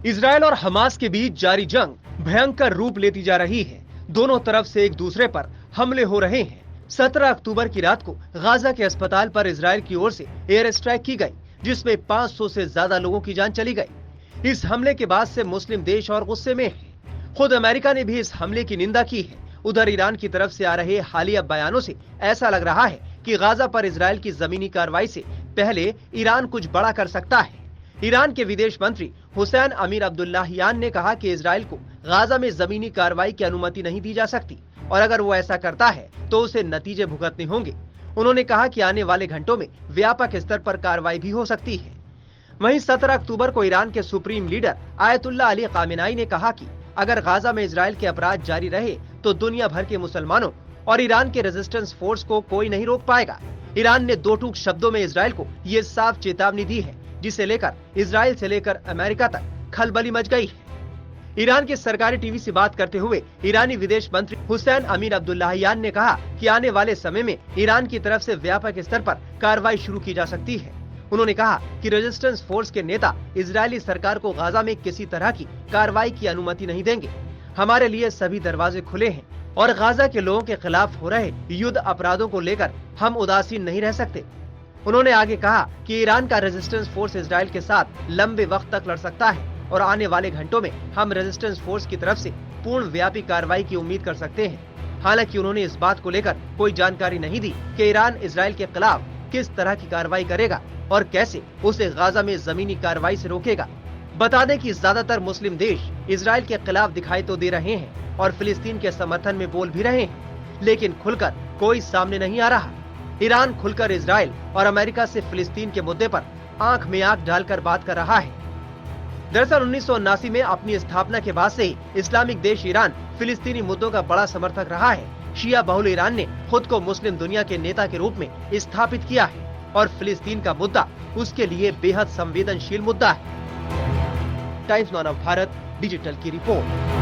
Israel और Hamas के बीच जारी जंग भयंकर रूप लेती जा रही है। दोनों तरफ से एक दूसरे पर हमले हो रहे हैं। 17 अक्टूबर की रात को गाजा के अस्पताल पर इजरायल की ओर से एयर स्ट्राइक की गई, जिसमें 500 से ज्यादा लोगों की जान चली गई। इस हमले के बाद से मुस्लिम देश और गुस्से में हैं। खुद अमेरिका ने भी इस हमले की निंदा की है। उधर ईरान की तरफ से आ रहे हालिया बयानों से ऐसा लग रहा है कि गाजा पर इजरायल की जमीनी कार्रवाई से पहले ईरान कुछ बड़ा कर सकता है। ईरान के विदेश मंत्री हुसैन अमीर अब्दुल्लाहियान ने कहा कि इजरायल को गाजा में जमीनी कार्रवाई की अनुमति नहीं दी जा सकती और अगर वो ऐसा करता है तो उसे नतीजे भुगतने होंगे। उन्होंने कहा कि आने वाले घंटों में व्यापक स्तर पर कार्रवाई भी हो सकती है। वहीं 17 अक्टूबर को ईरान के सुप्रीम लीडर आयतुल्लाह अली खामेनाई ने कहा कि अगर गाजा में इजरायल के अपराध जारी रहे तो दुनिया भर के मुसलमानों और ईरान के रेजिस्टेंस फोर्स को कोई नहीं रोक पाएगा। ईरान ने दो टूक शब्दों में इजरायल को ये साफ चेतावनी दी है, जिसे लेकर इजरायल से लेकर अमेरिका तक खलबली मच गई है। ईरान के सरकारी टीवी से बात करते हुए ईरानी विदेश मंत्री हुसैन अमीर अब्दुल्लाहियान ने कहा कि आने वाले समय में ईरान की तरफ से व्यापक स्तर पर कार्रवाई शुरू की जा सकती है। उन्होंने कहा कि रेजिस्टेंस फोर्स के नेता इजरायली सरकार को गाजा में किसी तरह की कार्रवाई की अनुमति नहीं देंगे। हमारे लिए सभी दरवाजे खुले हैं और गाजा के लोगों के खिलाफ हो रहे युद्ध अपराधों को लेकर हम उदासीन नहीं रह सकते। उन्होंने आगे कहा कि ईरान का रेजिस्टेंस फोर्स इजरायल के साथ लंबे वक्त तक लड़ सकता है और आने वाले घंटों में हम रेजिस्टेंस फोर्स की तरफ से पूर्ण व्यापी कार्रवाई की उम्मीद कर सकते हैं। हालांकि उन्होंने इस बात को लेकर कोई जानकारी नहीं दी कि ईरान इजरायल के खिलाफ किस तरह की कार्रवाई करेगा और कैसे उसे गाजा में जमीनी कार्रवाई से रोकेगा। बता दें कि ज्यादातर मुस्लिम देश इजरायल के खिलाफ दिखाई तो दे रहे हैं और फिलिस्तीन के समर्थन में बोल भी रहे हैं, लेकिन खुलकर कोई सामने नहीं आ रहा। ईरान खुलकर इजरायल और अमेरिका से फिलिस्तीन के मुद्दे पर आंख में आंख डालकर बात कर रहा है। दरअसल 1979 में अपनी स्थापना के बाद से ही इस्लामिक देश ईरान फिलिस्तीनी मुद्दों का बड़ा समर्थक रहा है। शिया बहुल ईरान ने खुद को मुस्लिम दुनिया के नेता के रूप में स्थापित किया है और फिलिस्तीन का मुद्दा उसके लिए बेहद संवेदनशील मुद्दा है। टाइम्स नाउ भारत डिजिटल की रिपोर्ट।